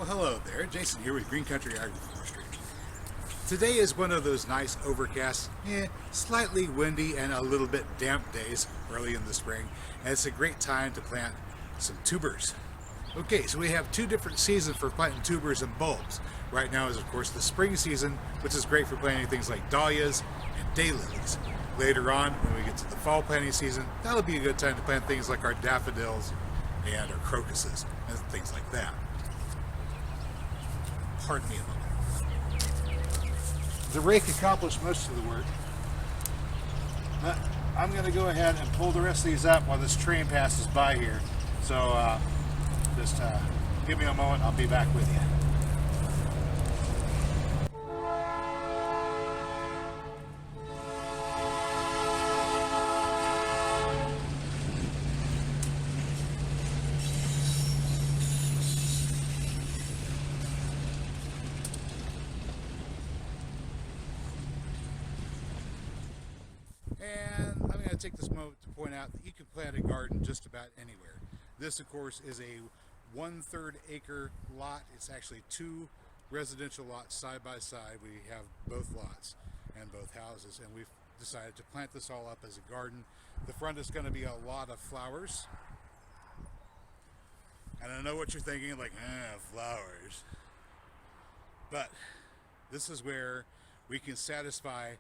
Well, hello there. Jason here with Green Country Agroforestry. Today is one of those nice overcast, slightly windy and a little bit damp days early in the spring, and it's a great time to plant some tubers. Okay, so we have two different seasons for planting tubers and bulbs. Right now is, of course, the spring season, which is great for planting things like dahlias and daylilies. Later on, when we get to the fall planting season, that'll be a good time to plant things like our daffodils and our crocuses and things like that. Pardon me a moment. The rake accomplished most of the work. I'm going to go ahead and pull the rest of these up while this train passes by here. So just give me a moment, I'll be back with you. And I'm going to take this moment to point out that you can plant a garden just about anywhere. This, of course, is a 1/3 acre lot. It's actually two residential lots side by side. We have both lots and both houses, and we've decided to plant this all up as a garden. The front is going to be a lot of flowers. And I know what you're thinking, like, flowers. But this is where we can satisfy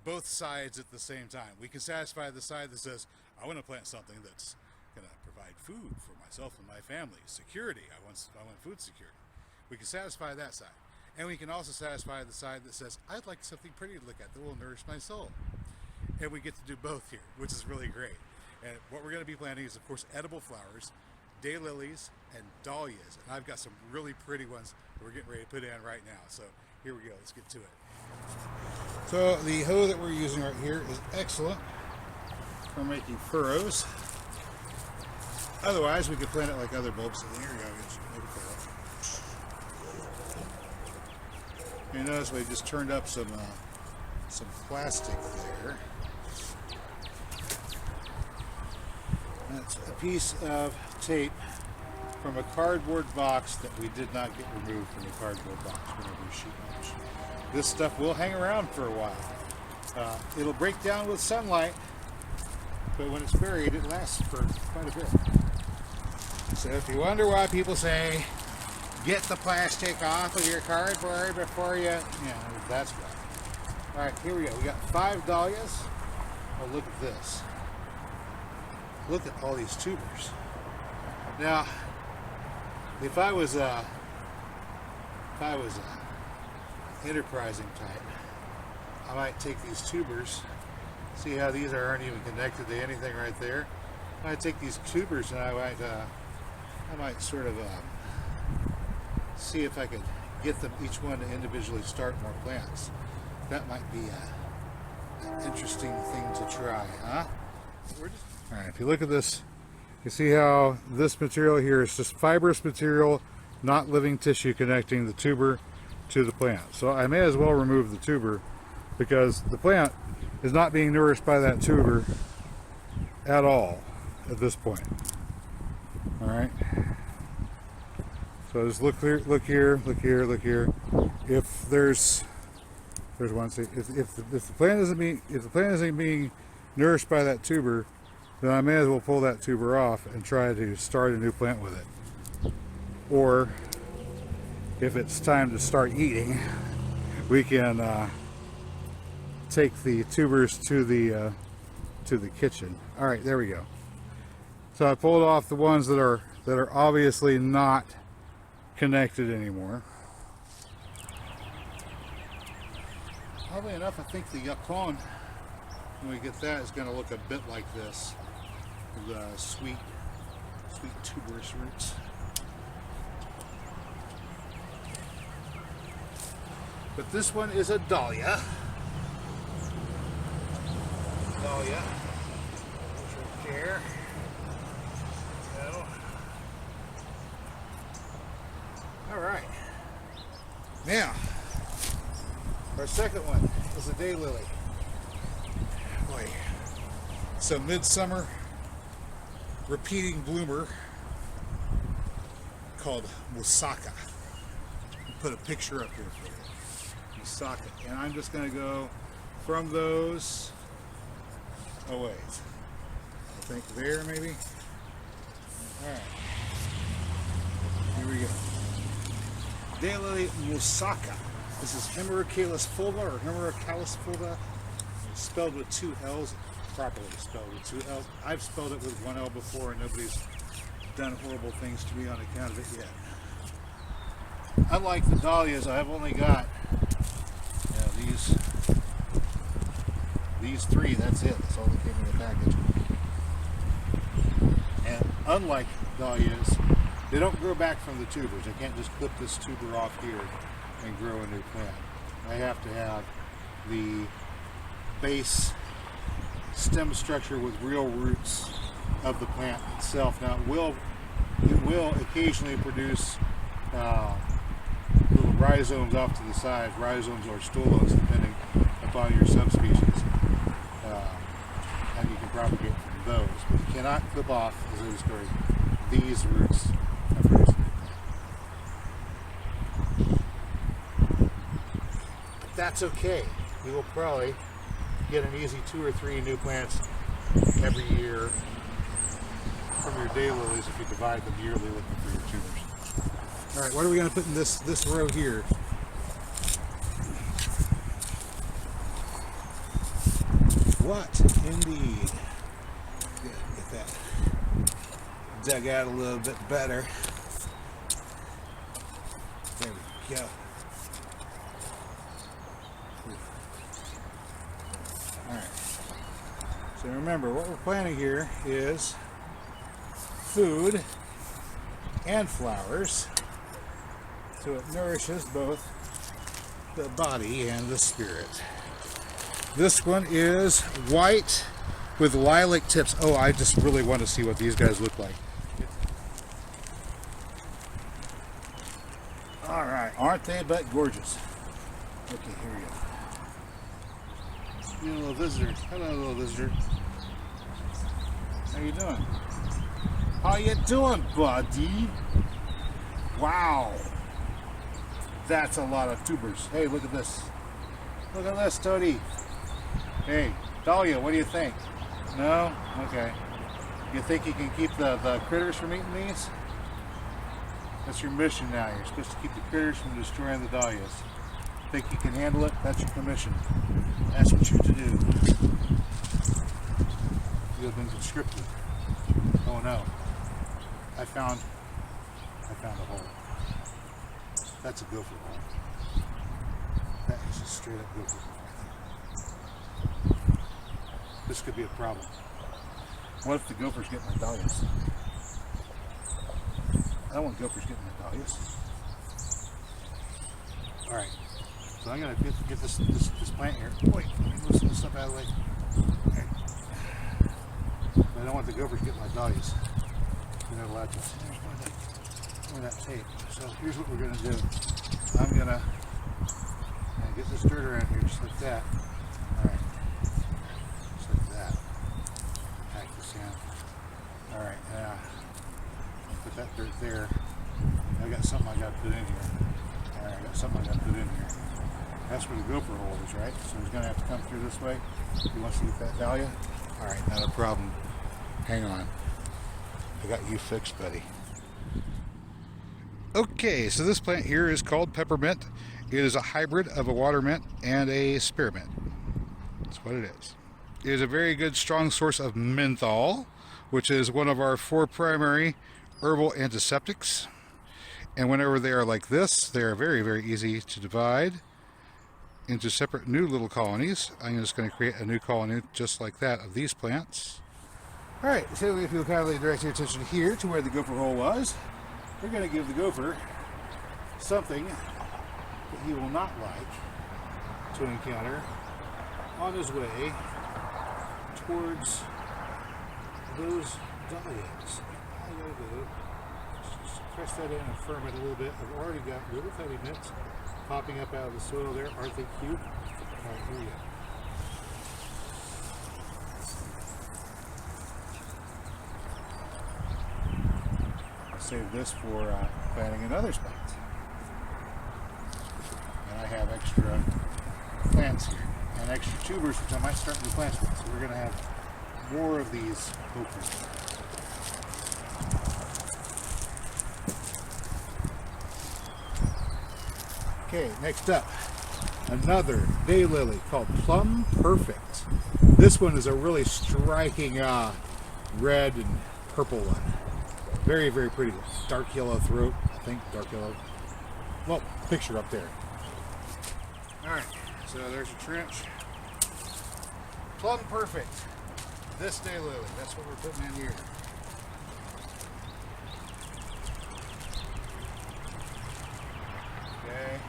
both sides at the same time. We can satisfy the side that says, I want to plant something that's going to provide food for myself and my family, security. I want food security. We can satisfy that side. And we can also satisfy the side that says, I'd like something pretty to look at that will nourish my soul. And we get to do both here, which is really great. And what we're going to be planting is, of course, edible flowers, daylilies, and dahlias. And I've got some really pretty ones that we're getting ready to put in right now. So here we go. Let's get to it. So the hoe that we're using right here is excellent for making furrows. Otherwise, we could plant it like other bulbs. So here we go. You notice we just turned up some plastic there. That's a piece of tape from a cardboard box that we did not get removed from the cardboard box whenever we sheet mulch. This stuff will hang around for a while. It'll break down with sunlight, but when it's buried, it lasts for quite a bit. So if you wonder why people say, get the plastic off of your cardboard before you, that's right. All right, here we go. We got 5 dahlias. Oh, look at this. Look at all these tubers. Now, if I was a enterprising type, I might take these tubers, see how these aren't even connected to anything right there. I might take these tubers and I might sort of see if I could get them each one to individually start more plants. That might be an interesting thing to try, huh? All right, if you look at this, you see how this material here is just fibrous material, not living tissue connecting the tuber to the plant. So I may as well remove the tuber because the plant is not being nourished by that tuber at all at this point. All right. So just look here, look here, look here, look here. If there's one. See, if the plant isn't being nourished by that tuber, then I may as well pull that tuber off and try to start a new plant with it. Or if it's time to start eating, we can take the tubers to the kitchen. All right, there we go. So I pulled off the ones that are obviously not connected anymore. Oddly enough, I think the yacon, when we get that, is going to look a bit like this. The sweet tuberous roots. But this one is a dahlia. Dahlia. Right there. So. All right. Now, our second one is a daylily. Boy, it's a midsummer repeating bloomer called moussaka. put a picture up here for you. Nosaka. And I'm just going to go from those. Oh, wait. I think there, maybe. All right. Here we go. Daylily Nosaka. This is Hemerocallis fulva or Hemerocallis fulva. It's spelled with 2 L's. Properly spelled with 2 L's. I've spelled it with 1 L before, and nobody's done horrible things to me on account of it yet. Unlike the dahlias, I've only got these 3. That's it. That's all that came in the package. And unlike dahlias, they don't grow back from the tubers. I can't just clip this tuber off here and grow a new plant. I have to have the base stem structure with real roots of the plant itself. Now it will occasionally produce little rhizomes off to the side, rhizomes or stolons, depending upon your subspecies, and you can propagate from those. But you cannot clip off, as I was going, these roots of producing. But that's okay. You will probably get an easy 2 or 3 new plants every year from your daylilies if you divide them yearly looking for your tubers. All right, what are we going to put in this row here? What indeed? Get that dug out a little bit better. There we go. All right. So remember, what we're planting here is food and flowers, so it nourishes both the body and the spirit. This one is white with lilac tips. Oh, I just really want to see what these guys look like. All right, aren't they but gorgeous? Okay, here we go. You little visitor. Hello, little visitor. How you doing? How you doing, buddy? Wow. That's a lot of tubers. Hey, look at this. Look at this, Toadie. Hey, Dahlia, what do you think? No? Okay. You think you can keep the critters from eating these? That's your mission now. You're supposed to keep the critters from destroying the dahlias. Think you can handle it? That's your commission. That's what you're to do. You have been conscripted. Oh no. I found a hole. That's a gopher hole. That is a straight up gopher hole. This could be a problem. What if the gophers get my dahlias? I don't want gophers getting my dahlias. Alright, so I'm going to get this plant here. Wait, let me loosen this up out of the way. Okay. But I don't want the gophers getting my dahlias. You're not allowed to. There's that tape. So here's what we're going to do. I'm going to get this dirt around here just like that. Alright. Just like that. Pack this in. Alright, now put that dirt there. I got something I got to put in here. Alright, I got something I got to put in here. That's where the gopher hole is, right? So he's going to have to come through this way. He wants to get that dahlia. Alright, not a problem. Hang on. I got you fixed, buddy. Okay, so this plant here is called peppermint. It is a hybrid of a water mint and a spearmint. That's what it is. It is a very good strong source of menthol, which is one of our 4 primary herbal antiseptics. And whenever they are like this, they are very, very easy to divide into separate new little colonies. I'm just going to create a new colony just like that of these plants. Alright, so if you'll kindly direct your attention here to where the gopher hole was, we're going to give the gopher something that he will not like to encounter on his way towards those dahlias. All I gotta do is just press that in and firm it a little bit. I've already got little tiny nits popping up out of the soil there. Aren't they cute? Alright, here we go. I'll save this for planting another spot. have extra plants here and extra tubers, which I might start new plants with. So we're going to have more of these hopefully. Okay, next up, another daylily called Plum Perfect. This one is a really striking red and purple one. Very, very pretty. Dark yellow throat, I think, dark yellow. Well, picture up there. Alright, so there's a trench. Plum Perfect. This daylily, that's what we're putting in here. Okay.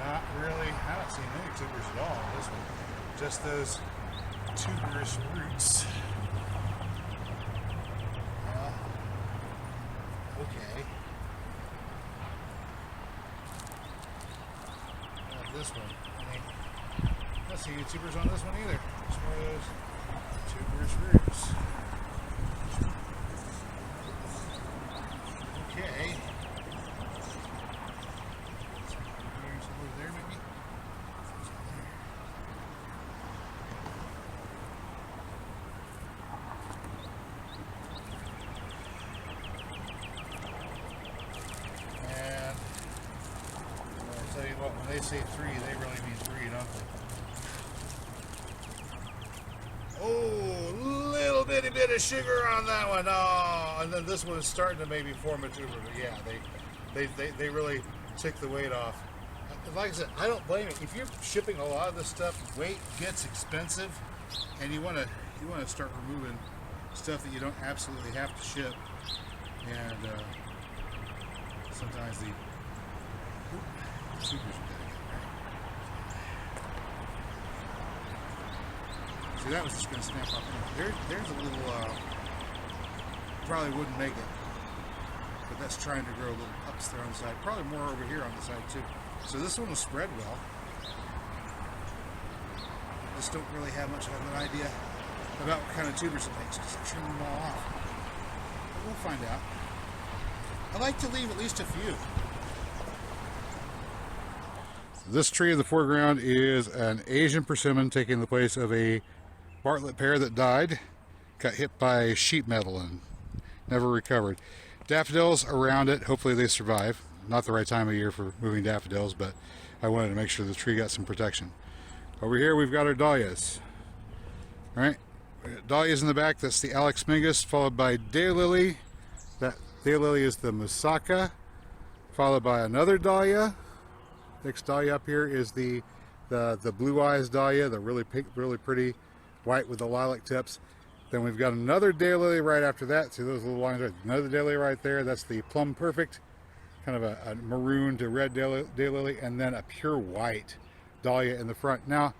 Not really, I don't see many tubers at all in this one. Just those tuberous roots. Okay. This one. I don't see any tubers on this one either. Just one of those tuberous roots. Okay. Somewhere there maybe? And I'll tell you what, when they say three, they really mean three, don't they? Oh, little bitty bit of sugar on that one. Oh, and then this one is starting to maybe form a tuber. But yeah, they really took the weight off. Like I said, I don't blame it. If you're shipping a lot of this stuff, weight gets expensive, and you want to start removing stuff that you don't absolutely have to ship. And sometimes the tubers are dead. See, that was just going to snap off. There's a little, probably wouldn't make it, but that's trying to grow little pups there on the side. Probably more over here on the side too. So this one will spread well. Just don't really have much of an idea about what kind of tubers it makes because I trim them all off. But we'll find out. I like to leave at least a few. This tree in the foreground is an Asian persimmon taking the place of a Bartlett pear that died, got hit by sheet metal and never recovered. Daffodils around it, hopefully they survive. Not the right time of year for moving daffodils, but I wanted to make sure the tree got some protection. Over here we've got our dahlias. All right, dahlias in the back, that's the Alex Mingus, followed by daylily. That daylily is the Moussaka, followed by another dahlia. Next dahlia up here is the blue eyes dahlia, the really pink, really pretty white with the lilac tips. Then we've got another daylily right after that. See those little lines right? Another daylily right there. That's the Plum Perfect, kind of a maroon to red daylily, and then a pure white dahlia in the front. Now,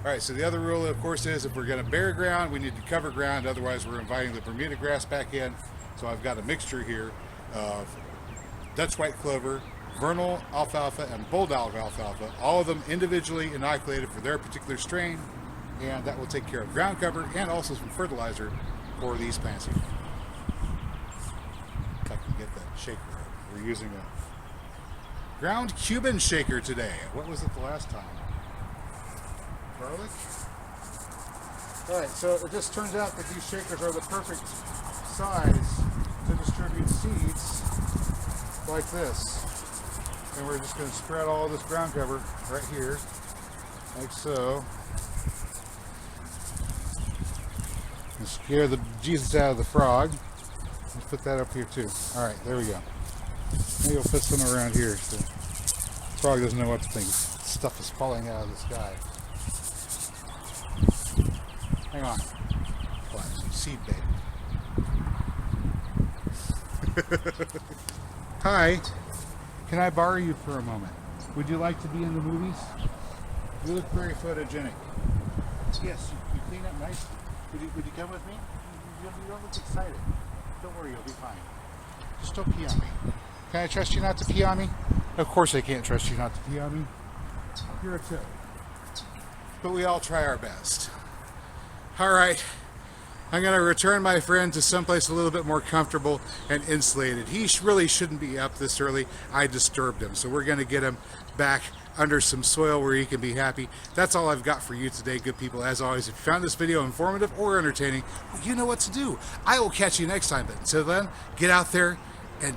all right, so the other rule, of course, is if we're going to bare ground, we need to cover ground. Otherwise, we're inviting the Bermuda grass back in. So I've got a mixture here of Dutch white clover, vernal alfalfa, and bulldog alfalfa, all of them individually inoculated for their particular strain, and that will take care of ground cover and also some fertilizer for these plants here. If I can get that shaker out. We're using a ground Cuban shaker today. What was it the last time? Garlic? Alright, so it just turns out that these shakers are the perfect size to distribute seeds like this. And we're just going to spread all this ground cover right here, like so. And scare the Jesus out of the frog. Let's put that up here too. All right, there we go. Maybe we'll put some around here so the frog doesn't know what to think. Stuff is falling out of the sky. Hang on. Well, some seed bait. Hi. Can I borrow you for a moment? Would you like to be in the movies? You look very photogenic. Yes, you clean up nicely. Would you come with me? You don't look excited. Don't worry, you'll be fine. Just don't pee on me. Can I trust you not to pee on me? Of course I can't trust you not to pee on me. You're a toad. But we all try our best. All right, I'm going to return my friend to someplace a little bit more comfortable and insulated. He really shouldn't be up this early. I disturbed him. So we're going to get him back under some soil where he can be happy. That's all I've got for you today, good people. As always, if you found this video informative or entertaining, well, you know what to do. I will catch you next time. But until then, get out there and